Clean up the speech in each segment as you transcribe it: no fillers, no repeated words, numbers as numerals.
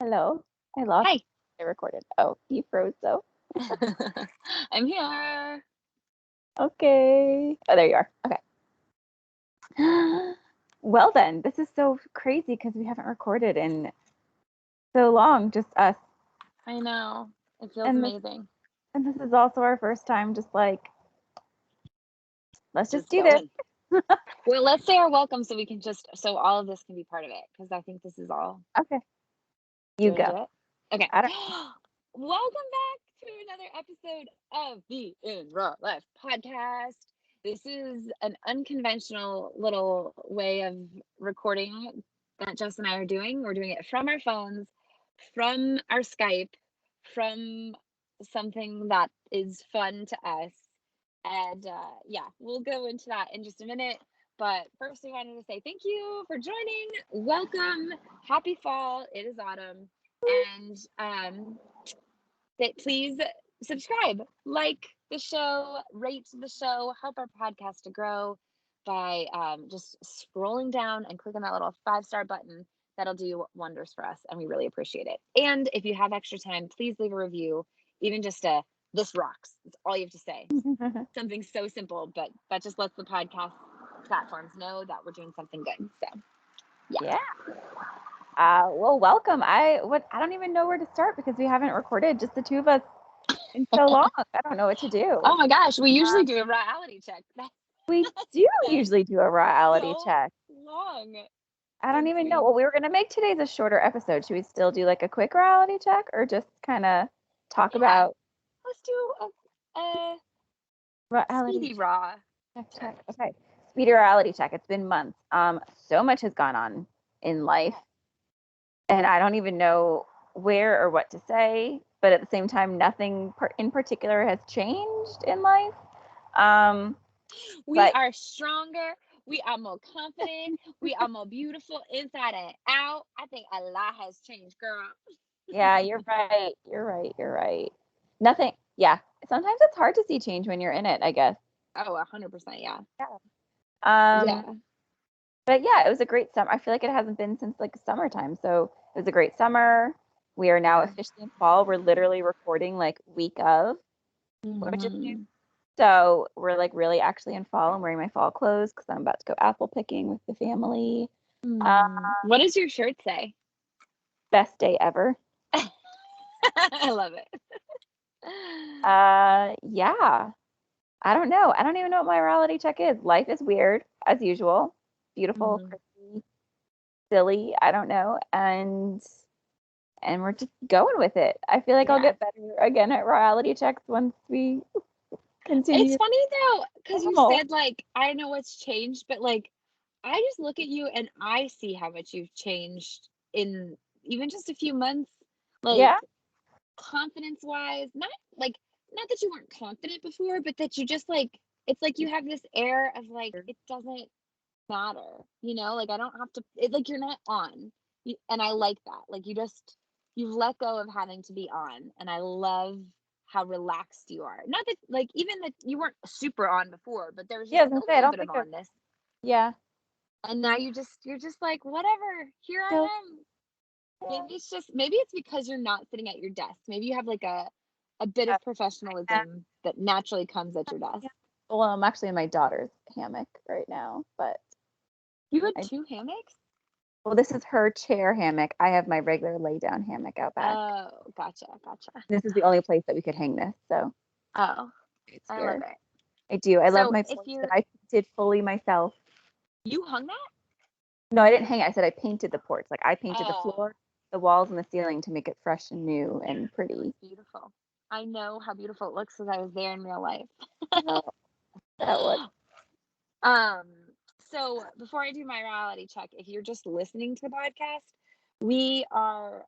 Hello. I lost Hi. I recorded. Oh, you froze though. I'm here. Okay. Oh, there you are. Okay. Well then, this is so crazy because we haven't recorded in so long, just us. I know. It feels And this amazing. and this is also our first time just like, let's just Just do this. going. Well, let's say our welcome so we can so all of this can be part of it because I think this is all. Okay. Do You you want to go. do it? Okay. I don't Welcome back to another episode of the In Raw Life podcast. This is an unconventional little way of recording that Jess and I are doing. We're doing it from our phones, from our Skype, from something that is fun to us. And yeah, we'll go into that in just a minute. But first, we wanted to say thank you for joining. Welcome. Happy fall. It is autumn. And that please subscribe, like the show, rate the show, help our podcast to grow by just scrolling down and clicking that little 5-star button. That'll do wonders for us, and we really appreciate it. And if you have extra time, please leave a review, even just a "this rocks." That's all you have to say. Something so simple, but that just lets the podcast platforms know that we're doing something good. So, yeah. Yeah. Well, welcome. I don't even know where to start because we haven't recorded just the two of us in so long. I don't know what to do. Oh my gosh, we Uh, usually do a reality check. we do That's usually do a reality so check. long. I don't Let's even know. see. Well, we were gonna make today's a shorter episode. Should we still do like a quick reality check or just kind of talk Yeah, about let's do a reality speedy raw check? check. Okay. Speedy reality check. It's been months. So much has gone on in life, and I don't even know where or what to say. But at the same time, nothing in particular has changed in life. Um, We but are stronger. We are more confident. We are more beautiful inside and out. I think a lot has changed, girl. yeah, you're right. You're right. You're right. Nothing. Yeah. Sometimes it's hard to see change when you're in it, I guess. Oh, 100%. Yeah. Um, Yeah. but yeah, it was a great summer. I feel like it hasn't been since like summertime. So it was a great summer. We are now Yeah. officially in fall. We're literally recording like week of, which is new. Hmm. So we're like really actually in fall. I'm wearing my fall clothes because I'm about to go apple picking with the family. Uh, What does your shirt say? best day ever. I love it. Yeah. I don't know. I don't even know what my reality check is. Life is weird as usual. Beautiful, Hmm. crazy, silly. I don't know. And we're just going with it. I feel like I'll Yeah. get better again at reality checks once we It's continue funny though, because you normal. said like, I know what's changed, but like, I just look at you and I see how much you've changed in even just a few months. Like, Yeah. confidence wise, not that you weren't confident before, but that you just like, it's like you have this air of like, it doesn't matter, like I don't have to, like you're not on. And I like that. Like you've let go of having to be on. And I love how relaxed you are. Not that, like, even that you weren't super on before, but there was Yeah, I just was a gonna say I little don't bit of think of onness. yeah. And now you're just like, whatever, here Still I am. yeah. Maybe it's because you're not sitting at your desk. Maybe you have like a bit of Yeah. professionalism that naturally comes at your desk. Yeah. Well, I'm actually in my daughter's hammock right now, but You had I two hammocks? well, this is her chair hammock. I have my regular lay down hammock out back. Oh, gotcha, gotcha. This is the only place that we could hang this, so Oh, it's I love here. it. I do. I love So my if porch that you're I painted fully myself. you hung that? No, I didn't hang it. I said I painted the porch. Like I painted the Oh, floor, the walls, and the ceiling to make it fresh and new and it looks pretty. beautiful. I know how beautiful it looks because I was there in real life. Oh, that was um, so before I do my reality check, if you're just listening to the podcast, we are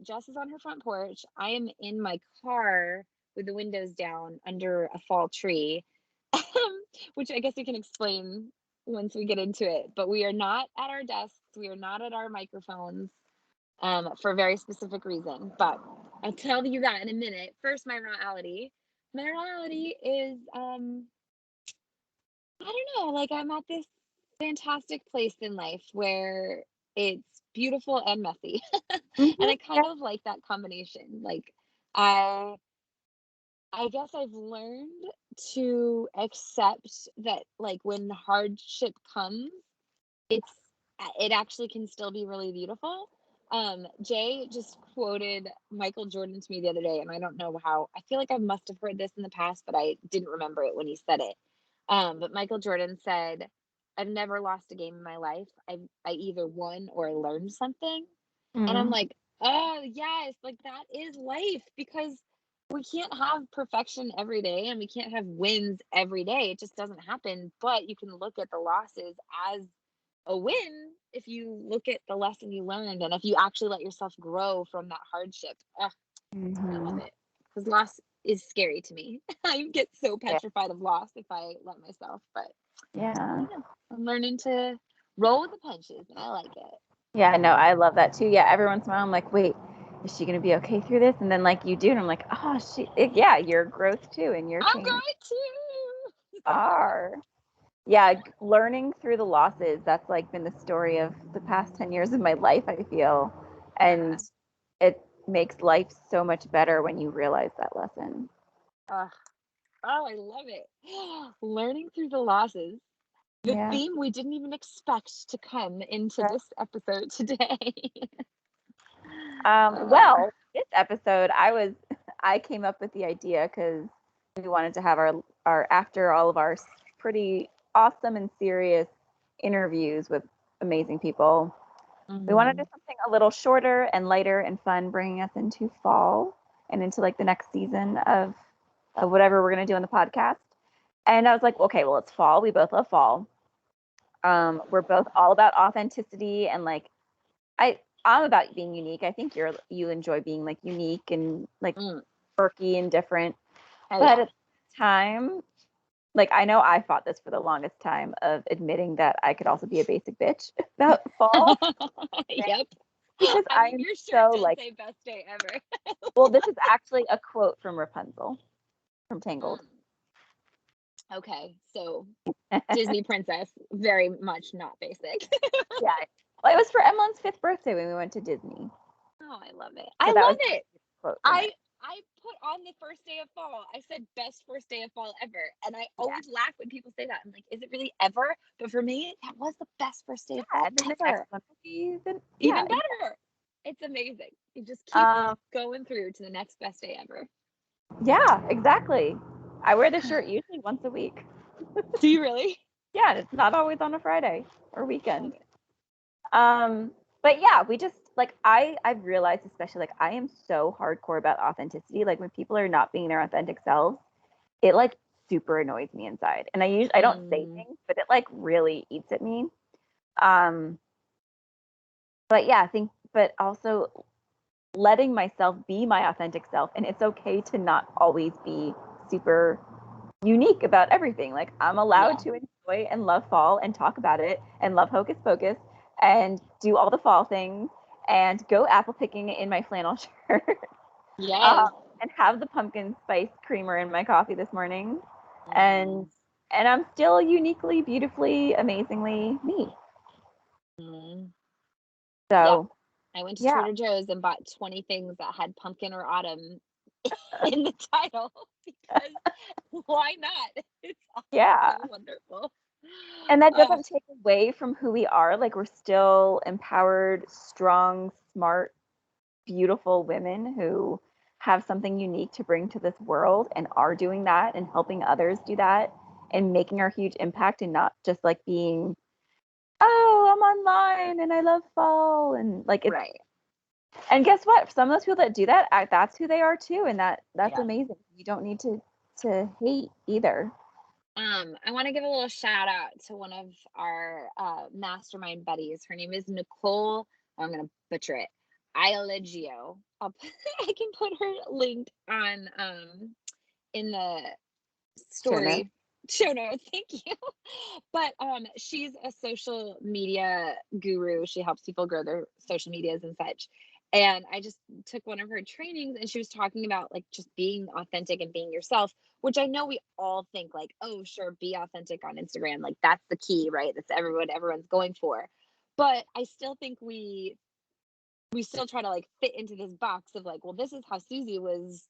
Jess is on her front porch. I am in my car with the windows down under a fall tree. Which I guess we can explain once we get into it. But we are not at our desks. We are not at our microphones for a very specific reason. But I'll tell you that in a minute. First, my reality. My reality is, I don't know, like I'm at this fantastic place in life where it's beautiful and messy. And Mhm. I kind of like that combination. Like I I guess I've learned to accept that like when hardship comes, it's it actually can still be really beautiful. Jay just quoted Michael Jordan to me the other day, and I don't know how. I feel like I must have heard this in the past, but I didn't remember it when he said it. But Michael Jordan said, "I've never lost a game in my life. I either won or I learned something." And I'm Mhm. like, "Oh, yes, like that is life because we can't have perfection every day and we can't have wins every day. It just doesn't happen. But you can look at the losses as a win if you look at the lesson you learned and if you actually let yourself grow from that hardship." Ugh, I love Mhm. it because loss is scary to me. I get so Yeah. petrified of loss if I let myself, but I Yeah. don't know. I'm learning to roll with the punches and I like it. Yeah, no, I love that too. Yeah, every once in a while I'm like, wait, is she gonna be okay through this? And then like you do, and I'm like, oh, yeah, your growth too, and your I'm change going to. are. Yeah, learning through the losses. That's like been the story of the past 10 years of my life, I feel, Yeah. and it makes life so much better when you realize that lesson. Oh, I love it. Learning through the losses. The Yeah. theme we didn't even expect to come into this episode today. uh, Well, this episode, I came up with the idea because we wanted to have our after all of our pretty awesome and serious interviews with amazing people. We want to do mhm. something a little shorter and lighter and fun, bringing us into fall and into like the next season of whatever we're gonna do on the podcast. And I was like, okay, well, it's fall. We both love fall. We're both all about authenticity and like I I'm about being unique. I think you enjoy being like unique and like Mm, quirky and different. oh But yeah. at the time, like I know I fought this for the longest time of admitting that I could also be a basic bitch about fall Yep. because I I mean, am your shirt so does like say best day ever. well, this is actually a quote from Rapunzel from Tangled. Mm, okay, so Disney princess, very much not basic. Yeah. Well, it was for Emily's 5th birthday when we went to Disney. Oh, I love it. So I that was love it. a quote from I it. I put on the first day of fall. I said best first day of fall ever. And I Yeah. always laugh when people say that. I'm like, is it really ever? But for me, that was the best first day of Yeah, fall and then the next ever. one will be even Even better. It's amazing. You just keep um going through to the next best day ever. yeah, exactly. I wear this shirt usually once a week. Do you really? Yeah, and it's not always on a Friday or Love weekend. it. Um, but yeah, we just like I've realized especially like I am so hardcore about authenticity. Like when people are not being their authentic selves, it like super annoys me inside. And I don't say Mm, things, but it like really eats at me. Um, but yeah, I think but also letting myself be my authentic self and it's okay to not always be super unique about everything. Like I'm allowed yeah. to enjoy and love fall and talk about it and love Hocus Pocus and do all the fall things and go apple picking in my flannel shirt um, Yes. and have the pumpkin spice creamer in my coffee this morning and Mm, I'm still uniquely, beautifully, amazingly me. mm. Yep. So I went to yeah, Trader Joe's and bought 20 things that had pumpkin or autumn in the title because why not? It's all yeah. so wonderful. And that Uh, doesn't take away from who we are. Like we're still empowered, strong, smart, beautiful women who have something unique to bring to this world and are doing that and helping others do that and making our huge impact and not just like being, oh, I'm online and I love fall and like it's right. and guess what? Some of those people that do that, that's who they are too, and that's Yeah. amazing. You don't need to hate either. I want to give a little shout out to one of our mastermind buddies. Her name is Nicole. I'm gonna butcher it. Ilegio. I can put her link on in the Show notes. story show notes. Thank you. But she's a social media guru. She helps people grow their social medias and such. And I just took one of her trainings and she was talking about like just being authentic and being yourself, which I know we all think like, oh, sure, be authentic on Instagram. Like that's the key, right? That's everyone's going for. But I still think we still try to like fit into this box of like, well, this is how Susie was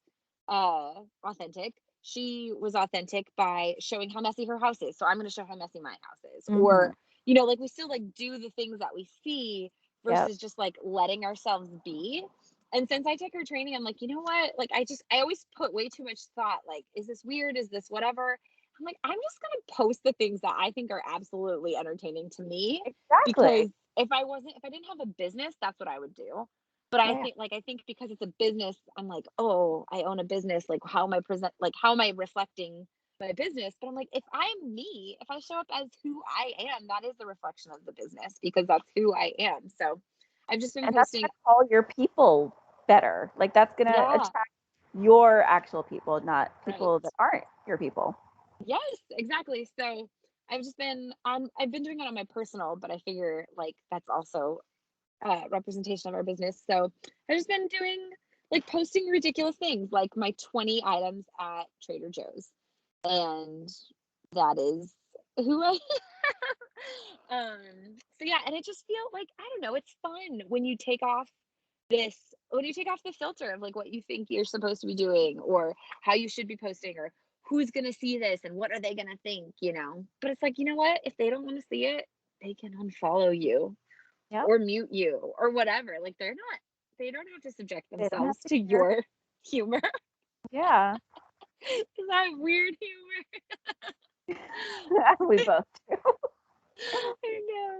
authentic. She was authentic by showing how messy her house is. So I'm going to show how messy my house is. Mm-hmm. Or, like we still like do the things that we see Yep. versus just like letting ourselves be. And since I took her training, I'm like, you know what? Like I always put way too much thought. Like, is this weird? Is this whatever? I'm like, I'm just going to post the things that I think are absolutely entertaining to me, Exactly. because if I didn't have a business, that's what I would do. But Yeah. I think because it's a business, I'm like, oh, I own a business. Like, how am I reflecting my business? But I'm like, if I'm me, if I show up as who I am, that is the reflection of the business, because that's who I am. So I've just been And that's posting. gonna call your people better. Like that's gonna Yeah, attract your actual people, not right. people that aren't your people. Yes, exactly. So I've been doing it on my personal, but I figure like that's also representation of our business. So I've just been doing like posting ridiculous things like my 20 items at Trader Joe's. And that is who I so yeah, and it just feels like, I don't know, it's fun when you take off the filter of like what you think you're supposed to be doing, or how you should be posting, or who's gonna see this and what are they gonna think. But it's like, you know what? If they don't want to see it, they can unfollow you Yep. or mute you or whatever. Like they don't have to subject They don't have themselves to to care. your humor. Yeah. Because I have weird humor. We both do. I know.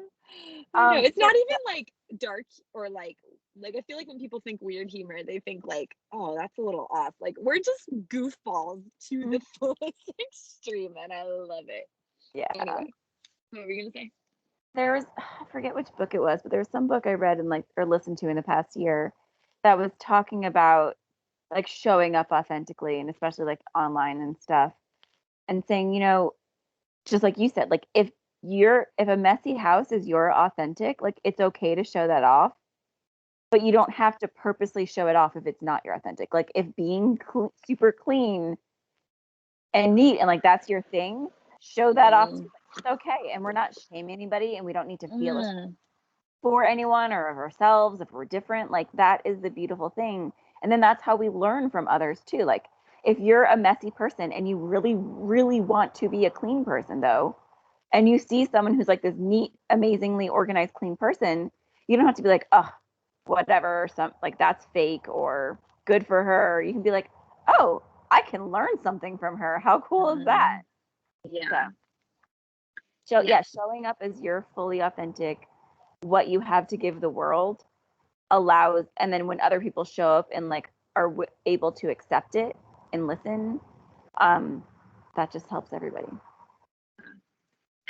I know. It's So not even like dark or like I feel like when people think weird humor, they think like, oh, that's a little off. Like we're just goofballs to the fullest extreme, and I love it. yeah. Anyway, what were you gonna say? There was I forget which book it was, but there was some book I read and like or listened to in the past year that was talking about like showing up authentically and especially like online and stuff and saying, just like you said, like if a messy house is your authentic, like it's okay to show that off, but you don't have to purposely show it off if it's not your authentic. Like if being super clean and neat and like that's your thing, show that off too. Mm, Like, it's okay, and we're not shaming anybody, and we don't need to feel ashamed mm, for anyone or of ourselves if we're different. Like that is the beautiful thing, and then that's how we learn from others too. Like if you're a messy person and you really really want to be a clean person though, and you see someone who's like this neat, amazingly organized, clean person, you don't have to be like, oh, whatever, some like that's fake or good for her. You can be like, oh, I can learn something from her. How cool is that? mm. So, Yeah. yeah, Yes. showing up as you're fully authentic, what you have to give the world allows, and then when other people show up and like are able to accept it and listen, um, that just helps everybody.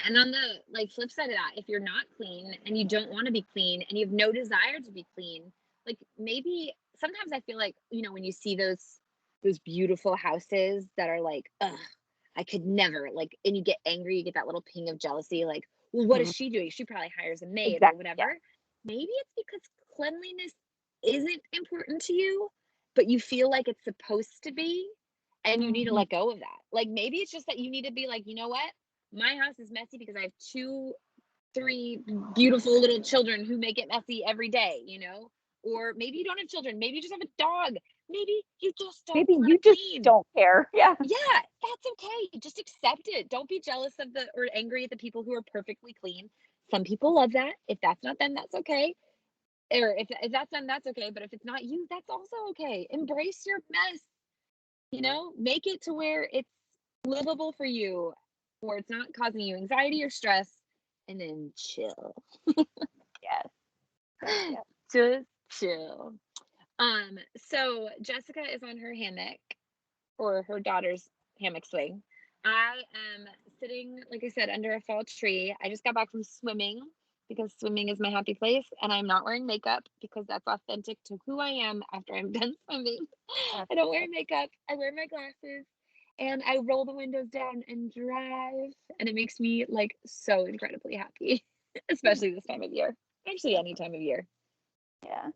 And on the like flip side of that, if you're not clean and you don't want to be clean and you have no desire to be clean, like maybe sometimes I feel like, when you see those beautiful houses that are like, ugh, I could never, like, and you get angry, you get that little ping of jealousy, like, well, what is Mhm. she doing? She probably hires a maid or Exactly. Yeah. whatever. Maybe it's because cleanliness isn't important to you, but you feel like it's supposed to be, and you need to Mhm. let go of that. Like maybe it's just that you need to be like, you know what? My house is messy because I have two, three beautiful little children who make it messy every day. Or maybe you don't have children. Maybe you just have a dog. Maybe you just don't Maybe want you to just clean. don't care. Yeah. Yeah, that's okay. Just accept it. Don't be jealous of or angry at the people who are perfectly clean. Some people love that. If that's not them, that's okay. Or if that's them, that's okay. But if it's not you, that's also okay. Embrace your mess. Make it to where it's livable for you, or it's not causing you anxiety or stress, and then chill. Yes. Yes. Yes. Just chill. So Jessica is on her hammock, or her daughter's hammock swing. I am sitting, like I said, under a fall tree. I just got back from swimming because swimming is my happy place, and I'm not wearing makeup because that's authentic to who I am after I'm done swimming. That's I don't wear makeup. I wear my glasses and I roll the windows down and drive, and it makes me like so incredibly happy, especially this time of year. Actually, any time of year. yeah.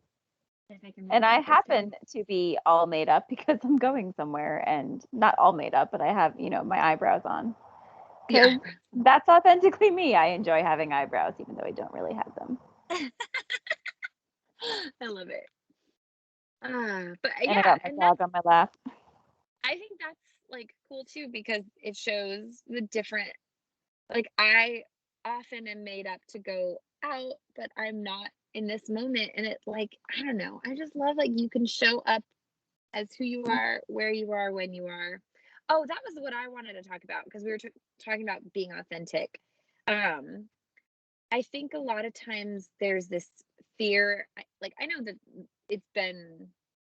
If I can make And it I interesting. happen to be all made up because I'm going somewhere and not all made up, but I have, my eyebrows on Yeah. because that's authentically me. I enjoy having eyebrows, even though I don't really have them. I love it. But And I yeah, got my and dog on my lap. I think that's like cool too because it shows the different, like, I often am made up to go out, but I'm not in this moment. And it, like, I don't know. I just love, like, you can show up as who you are, where you are, when you are. Oh, that was what I wanted to talk about because we were talking about being authentic. Um, I think a lot of times there's this fear. Like, I know that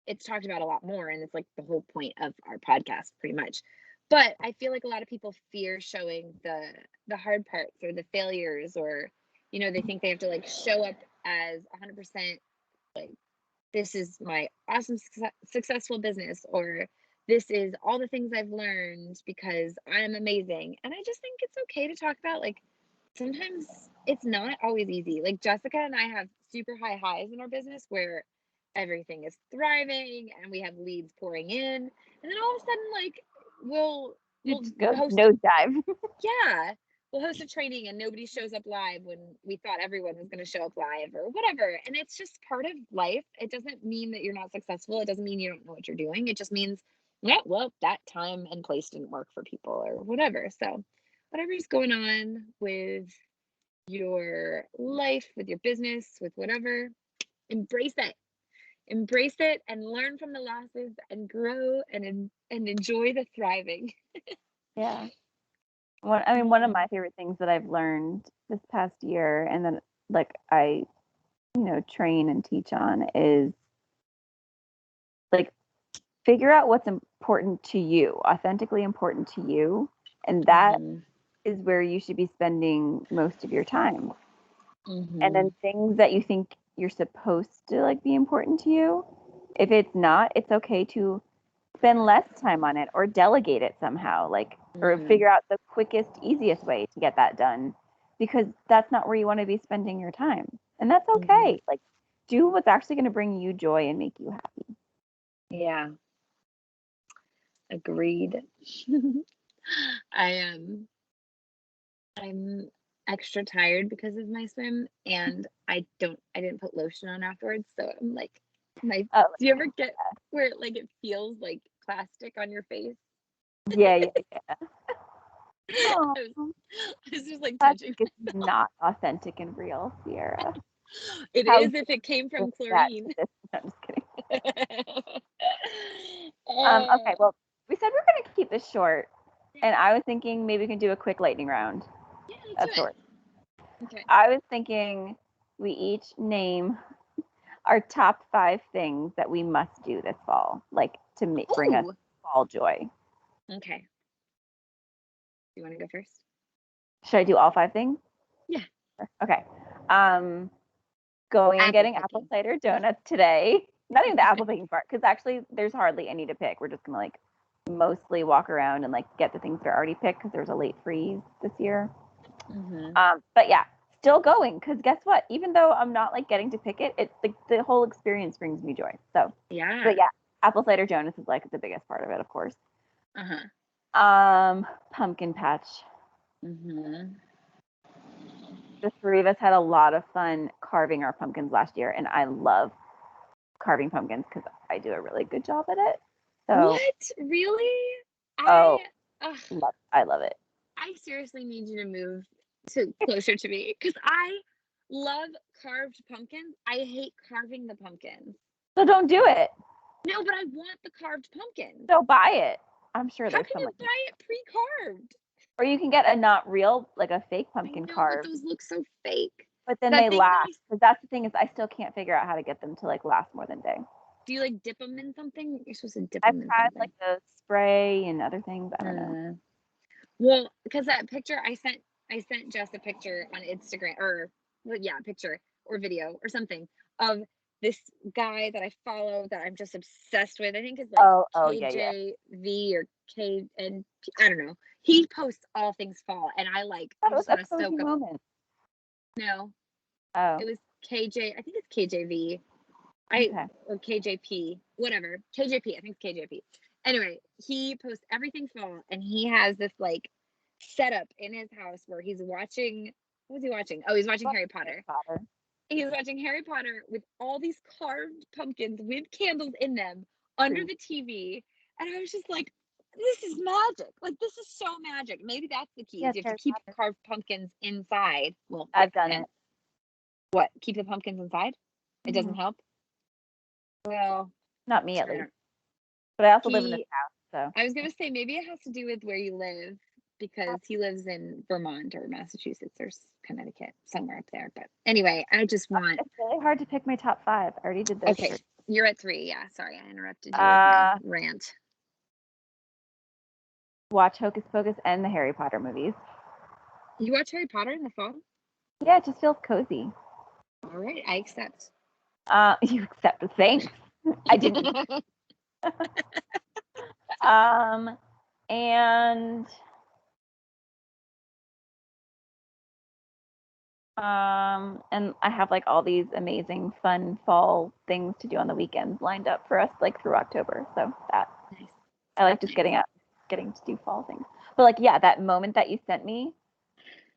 it's talked about a lot more, and it's like the whole point of our podcast, pretty much. But I feel like a lot of people fear showing the hard parts or the failures, or they think they have to like show up as 100%, like, this is my awesome successful business, or this is all the things I've learned because I'm amazing. And I just think it's okay to talk about, like, sometimes it's not always easy. Like, Jessica and I have super high highs in our business where everything is thriving and we have leads pouring in. And then all of a sudden, like, we'll You we'll just go host nosedive. yeah, we'll host a training and nobody shows up live when we thought everyone was going to show up live or whatever. And it's just part of life. It doesn't mean that you're not successful. It doesn't mean you don't know what you're doing. It just means, yeah, well, that time and place didn't work for people or whatever. So, whatever's going on with your life, with your business, with whatever, embrace it. Embrace it and learn from the losses and grow and enjoy the thriving. Yeah. One of my favorite things that I've learned this past year, and then like I, train and teach on, is like figure out what's important to you, authentically important to you, and that Mhm. is where you should be spending most of your time. And then Mhm. things that you think you're supposed to like be important to you, if it's not, it's okay to spend less time on it or delegate it somehow, like, or Mhm. figure out the quickest, easiest way to get that done, because that's not where you want to be spending your time. And that's Mhm. okay. Like, do what's actually going to bring you joy and make you happy. Yeah, agreed. I am I'm extra tired because of my swim, and I didn't put lotion on afterwards, so I'm like, my Oh, do you ever get where like it feels like plastic on your face? yeah, yeah, yeah. Oh, I was, I was just like that's touching. it's not authentic and real, Sierra. It How is dare if it came you from do that chlorine. to this? I'm just kidding. uh, Okay, well, we said we're going to keep this short, yeah, and I was thinking maybe we can do a quick lightning round yeah, let's do of it. sorts. Okay. I was thinking we each name our top 5 things that we must do this fall, like to bring us Oh, fall joy. okay. You want to go first? Should I do all 5 things? Yeah. Okay. Um, Going and Apple getting apple picking. cider donuts today. Not even the apple picking part, because actually there's hardly any to pick. We're just gonna like mostly walk around and like get the things that are already picked because there's a late freeze this year. Mm-hmm. But yeah, still going, because guess what? Even though I'm not like getting to pick it, it's like the whole experience brings me joy. So, but Yeah. yeah, apple cider donuts is like the biggest part of it, of course. Uh-huh. Pumpkin patch. Mm-hmm. The 3 of us had a lot of fun carving our pumpkins last year, and I love carving pumpkins because I do a really good job at it. So, What? Really? oh, I ugh, I love it. I seriously need you to move to closer to me because I love carved pumpkins. I hate carving the pumpkins. So don't do it. No, but I want the carved pumpkins. So buy it. I'm sure How there's can some you like, buy it pre-carved? or you can get a not real, like a fake I pumpkin know, but carved, those look so fake. but then That they thing that I last. Because that's the thing, is I still can't figure out how to get them to like last more than a day. do you like dip them in something? You're supposed to dip I've them in tried like something. the spray and other things. I don't know. Uh, well, because that picture I sent Jess a picture on Instagram, or well, yeah, picture or video or something of this guy that I follow that I'm just obsessed with. I think it's like Oh, yeah, yeah. KJV or K and I don't know. He posts all things fall, and I I thought it was just a want to cozy soak up. moment. No, it Oh, was KJ. I think it's KJV. I okay. or KJP, whatever. KJP, I think it's KJP. Anyway, he posts everything fall, and he has this like setup in his house where he's watching. What was he watching? Oh, he's watching Well, Harry Harry Potter. Potter. He's watching Harry Potter with all these carved pumpkins with candles in them under the TV. And I was just like, this is magic. Like, this is so magic. Maybe that's the key. Yeah, Is you have to keep carved pumpkins inside. Well, I've done it. What? Keep the pumpkins inside? It doesn't Mhm. help? Well, Not me, at I don't- least. But I also live in this house, so. I was going to say, maybe it has to do with where you live, because he lives in Vermont or Massachusetts or Connecticut, somewhere up there. But anyway, I just want. It's really hard to pick my top 5. I already did those. Okay, you're at 3. Yeah, sorry, I interrupted you with my rant. Watch Hocus Pocus and the Harry Potter movies. You watch Harry Potter in the fall? Yeah, it just feels cozy. All right, I accept. You accept the thanks. I didn't. And and I have like all these amazing fun fall things to do on the weekends lined up for us like through October. So that Nice. I like just getting to do fall things. But like, yeah, that moment that you sent me,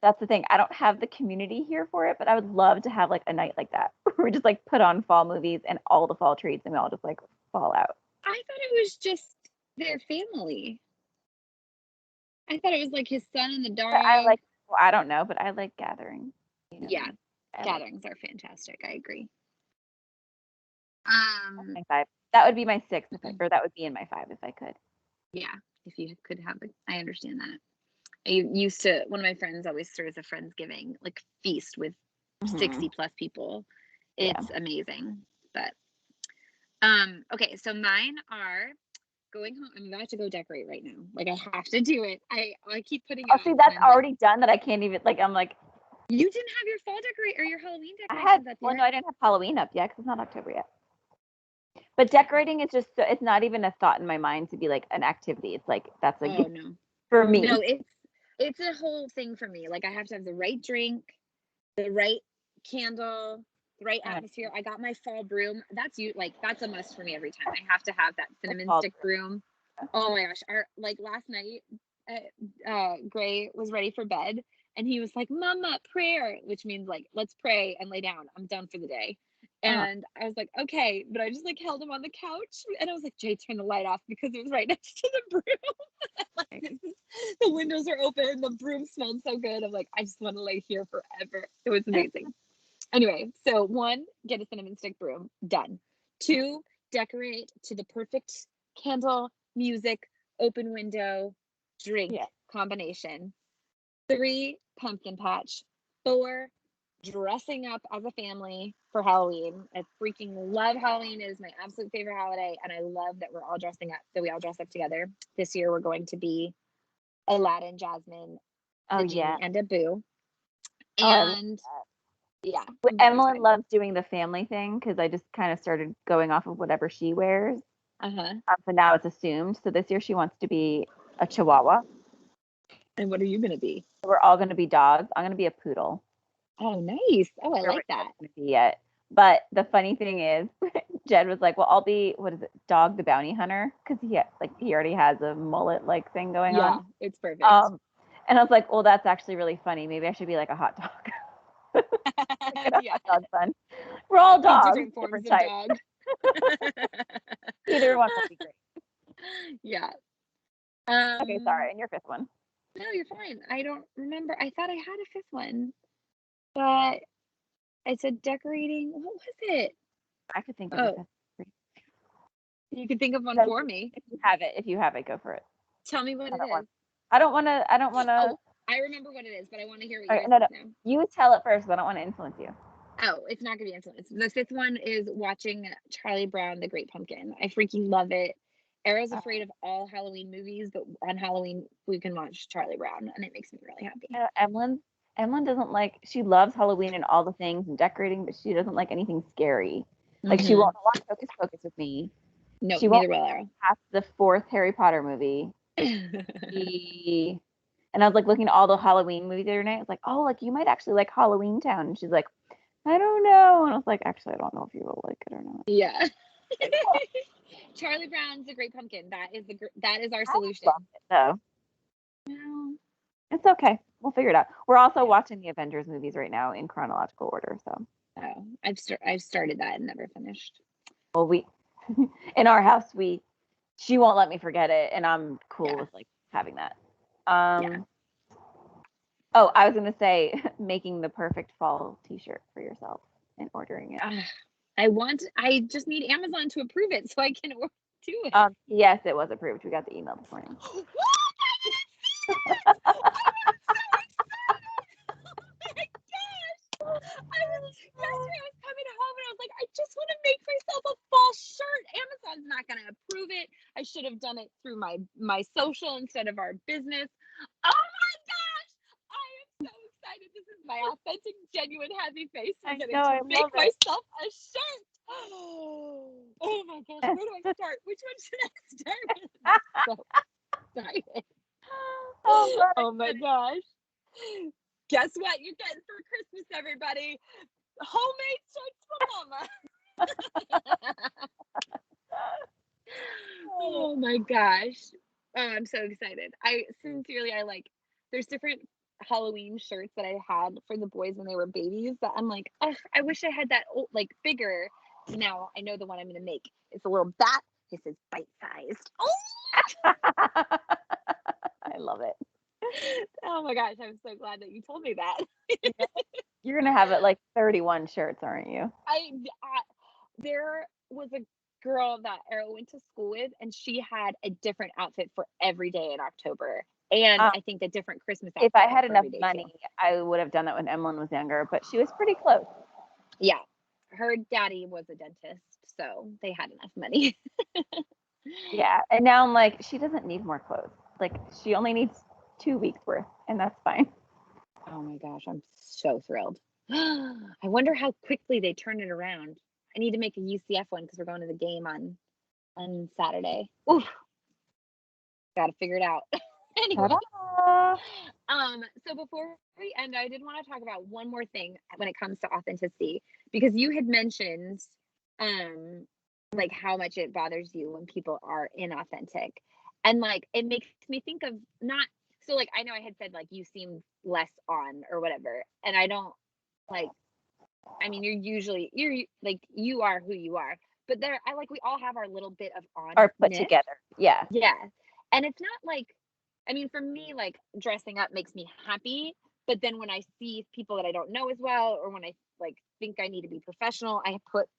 that's the thing. I don't have the community here for it, but I would love to have like a night like that where we just like put on fall movies and all the fall treats and we all just like fall out. I thought it was just their family. I thought it was like his son and the dog. Well, I don't know, but I like gathering. You know, yeah, gatherings are fantastic. I agree. My 5. That would be my 6, or that would be in my 5 if I could. Yeah, if you could have it, I understand that. I used to. One of my friends always throws a Friendsgiving like feast with 60 plus people. It's amazing. But okay, so mine are going home. I'm about to go decorate right now. Like, I have to do it. I keep putting it. Oh, see, that's already done. That I can't even like. I'm like. You didn't have your fall decorate or your Halloween decorations I had. up yet? Well, no, I didn't have Halloween up yet because it's not October yet. But decorating is just. It's not even a thought in my mind to be like an activity. It's like that's like. Oh no. For me. No, it's a whole thing for me. Like, I have to have the right drink, the right candle, the right atmosphere. I got my fall broom. That's a must for me every time. I have to have that cinnamon stick broom. Oh my gosh. Like last night, Gray was ready for bed and he was like, Mama, prayer, which means like, let's pray and lay down. I'm done for the day. And I was like, okay, but I just like held him on the couch and I was like, Jay, turn the light off, because it was right next to the broom. The windows are open. The broom smelled so good. I'm like, I just want to lay here forever. It was amazing. Anyway, so 1, get a cinnamon stick broom. Done. 2, decorate to the perfect candle, music, open window, drink combination. 3, pumpkin patch. 4, dressing up as a family for Halloween. I freaking love Halloween. It is my absolute favorite holiday, and I love that we're all dressing up. So we all dress up together. This year we're going to be Aladdin, Jasmine, the Genie, and Abu. And yeah, Emily loves doing the family thing because I just kind of started going off of whatever she wears. So now it's assumed. So this year she wants to be a Chihuahua. And what are you gonna be? We're all gonna be dogs. I'm gonna be a poodle. Oh, nice. Oh, I like that. Yet. But the funny thing is, Jed was like, "Well, I'll be Dog the Bounty Hunter," because he already has a mullet like thing going on. Yeah, it's perfect. And I was like, "Well, that's actually really funny. Maybe I should be like a hot dog." Hot dog fun. We're all dogs. Different forms of dog. Either one will be great. Yeah. Okay, sorry. And your 5th one? No, you're fine. I don't remember. I thought I had a 5th one, but I said decorating. What was it? I could think of a 5th. You could think of one for me. If you have it, go for it. Tell me what it is. I don't want to. Oh, I remember what it is, but I want to hear what yours is no. now. You tell it first, but I don't want to influence you. Oh, it's not going to be influence. The 5th one is watching Charlie Brown, The Great Pumpkin. I freaking love it. Era's afraid of all Halloween movies, but on Halloween we can watch Charlie Brown, and it makes me really happy. Emlyn doesn't like. She loves Halloween and all the things and decorating, but she doesn't like anything scary. Like she won't watch Hocus Pocus with me. No, she neither will Era. Past the 4th Harry Potter movie. And I was like looking at all the Halloween movies the other night. I was like, oh, like you might actually like Halloween Town. And she's like, I don't know. And I was like, actually, I don't know if you will like it or not. Yeah. Charlie Brown's The Great Pumpkin. That is our solution. No. It's okay. We'll figure it out. We're also watching the Avengers movies right now in chronological order. So Oh, I've started that and never finished. Well, we in our house she won't let me forget it, and I'm cool Yeah. with like having that. Yeah. Oh, I was gonna say making the perfect fall T-shirt for yourself and ordering it. I just need Amazon to approve it so I can do it. Yes, it was approved. We got the email this morning. What? Yesterday I was coming home and I was like, I just want to make myself a fall shirt. Amazon's not going to approve it. I should have done it through my social instead of our business. Oh my gosh! I am so excited. This is my authentic, genuine, happy face. I'm going to make myself a shirt. Oh my gosh! Where do I start? Which one should I start with? I'm so excited. Oh my gosh! Guess what you're getting for Christmas, everybody? Homemade shirts from Mama. Oh my gosh. Oh, I'm so excited. I like, there's different Halloween shirts that I had for the boys when they were babies that I'm like, oh, I wish I had that old, like bigger. Now I know the one I'm going to make. It's a little bat. This is bite sized. Oh! I love it. Oh my gosh. I'm so glad that you told me that. You're gonna have it like 31 shirts, aren't you? There was a girl that Arrow went to school with, and she had a different outfit for every day in October, and I think a different Christmas outfit. If I had for enough every day money, too. I would have done that when Emlyn was younger, but she was pretty close. Yeah, her daddy was a dentist, so they had enough money. Yeah, and now I'm like, she doesn't need more clothes. Like, she only needs 2 weeks worth, and that's fine. Oh my gosh, I'm so thrilled. I wonder how quickly they turn it around. I need to make a UCF one because we're going to the game on Saturday. Oof, got to figure it out. Anyway, so before we end, I did want to talk about one more thing when it comes to authenticity, because you had mentioned like how much it bothers you when people are inauthentic, and like it makes me think of not so like I know I had said like you seem less on or whatever, and I don't like, I mean you're like you are who you are, but I like we all have our little bit of Or put onness. together. Yeah. Yeah. And it's not like, I mean, for me, like dressing up makes me happy. But then when I see people that I don't know as well, or when I like think I need to be professional, I put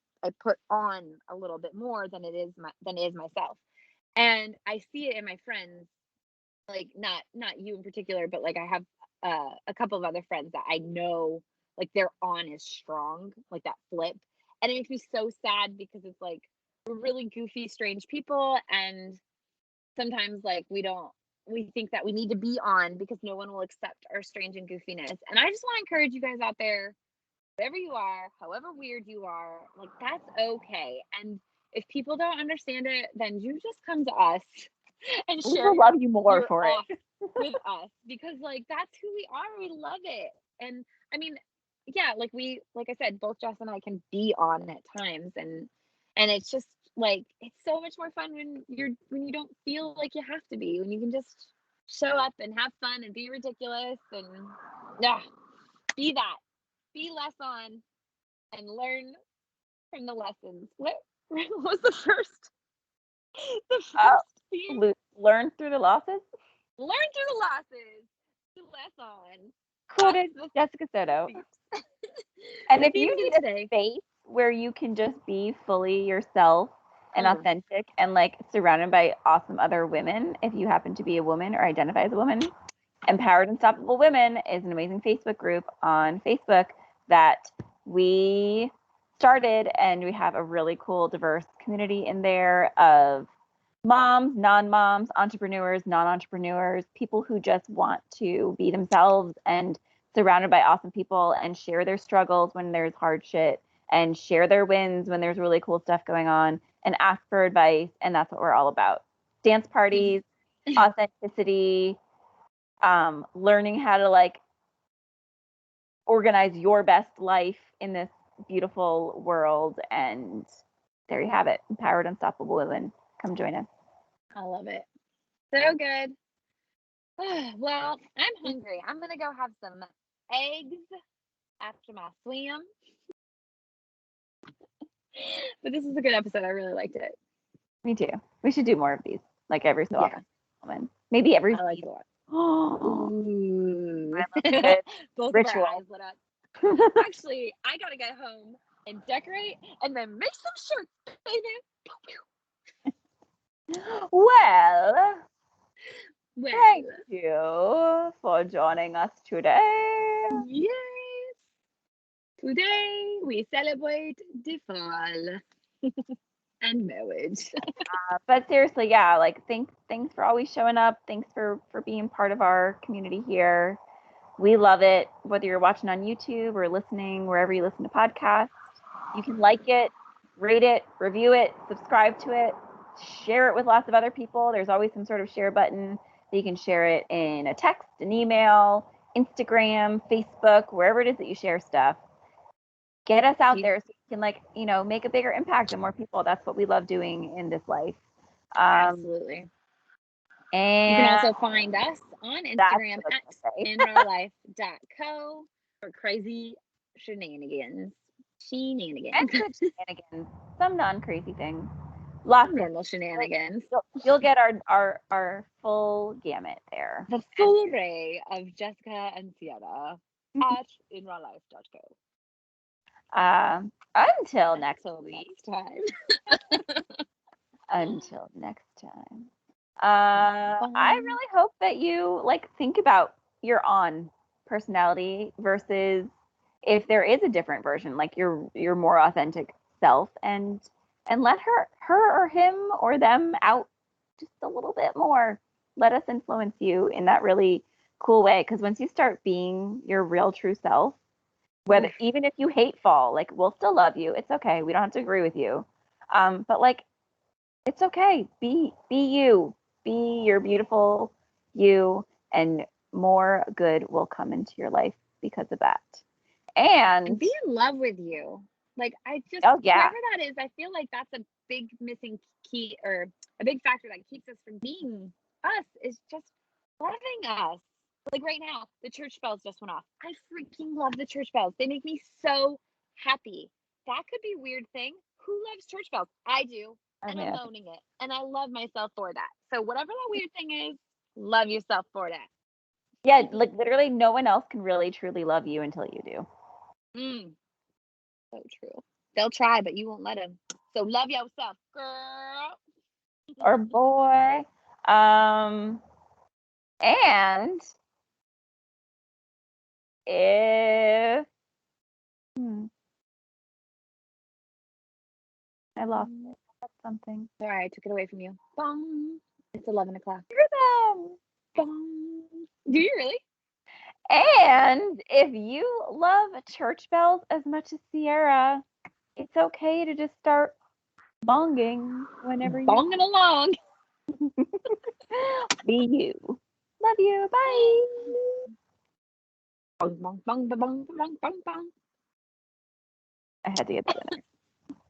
on a little bit more than than is myself. And I see it in my friends, like not you in particular, but like I have a couple of other friends that I know like their on is strong, like that flip. And it makes me so sad because it's like we're really goofy, strange people, and sometimes like we think that we need to be on because no one will accept our strange and goofiness. And I just want to encourage you guys out there, wherever you are, however weird you are, like that's okay. And if people don't understand it, then you just come to us and We share will love you more your for off it. with us, because like that's who we are. We love it. And I mean, yeah, like I said, both Jess and I can be on at times, and it's just like it's so much more fun when you don't feel like you have to be, when you can just show up and have fun and be ridiculous and yeah, be that. Be less on and learn from the lessons. What was the first theme? Learn through the losses. Learn through the losses. Be less on. Quoted Jessica Soto. And if you need a space where you can just be fully yourself and authentic and like surrounded by awesome other women, if you happen to be a woman or identify as a woman, Empowered Unstoppable Women is an amazing Facebook group on Facebook that we started, and we have a really cool, diverse community in there of moms, non-moms, entrepreneurs, non-entrepreneurs, people who just want to be themselves and surrounded by awesome people and share their struggles when there's hard shit and share their wins when there's really cool stuff going on and ask for advice. And that's what we're all about. Dance parties, authenticity, learning how to like organize your best life in this beautiful world. And there you have it. Empowered Unstoppable Women. Come join us. I love it. So good. Well, I'm hungry. I'm gonna go have some eggs after my swim. But this is a good episode. I really liked it. Me too. We should do more of these, like every so Yeah, often. Maybe every I like season. it a lot. Oh, Ooh. I love a good Both of our ritual. eyes lit up. Actually, I gotta get home and decorate and then make some shirts, baby. Well, Well, thank you for joining us today. yes. Today we celebrate the fall and marriage. But seriously, yeah, like thanks for always showing up. Thanks for being part of our community here. We love it, whether you're watching on YouTube or listening wherever you listen to podcasts. You can like it, rate it, review it, subscribe to it, share it with lots of other people. There's always some sort of share button that you can share it in a text, an email, Instagram, Facebook, wherever it is that you share stuff. Get us out there so you can, like, make a bigger impact on more people. That's what we love doing in this life. Absolutely. And you can also find us on Instagram at inrawlife.co for crazy shenanigans. and good shenanigans, some non-crazy things, lots Normal shenanigans. You'll get our full gamut there. The full array of Jessica and Sierra at inrawlife.co. Until next time. Until next time. I really hope that you think about your on personality versus if there is a different version, like your more authentic self, and let her or him or them out just a little bit more. Let us influence you in that really cool way, because once you start being your real true self, whether even if you hate fall, we'll still love you. It's okay. We don't have to agree with you. But it's okay. Be you. Be your beautiful you, and more good will come into your life because of that. And be in love with you. I just, oh yeah, whoever that is, I feel like that's a big missing key, or a big factor that keeps us from being us, is just loving us. Right now, the church bells just went off. I freaking love the church bells. They make me so happy. That could be a weird thing. Who loves church bells? I do. And I'm owning it. And I love myself for that. So whatever that weird thing is, love yourself for that. Yeah, literally no one else can really truly love you until you do. So true. They'll try, but you won't let them. So love yourself, girl. Or boy. And if I lost it. That's something. Sorry, I took it away from you. Bong. It's 11 o'clock. Hear them. Bong. Do you really? And if you love church bells as much as Sierra, it's okay to just start bonging whenever you bonging along. Be you. Love you. Bye. Bong, bong, bong, bong, bong, bong, bong. I had to get the winner.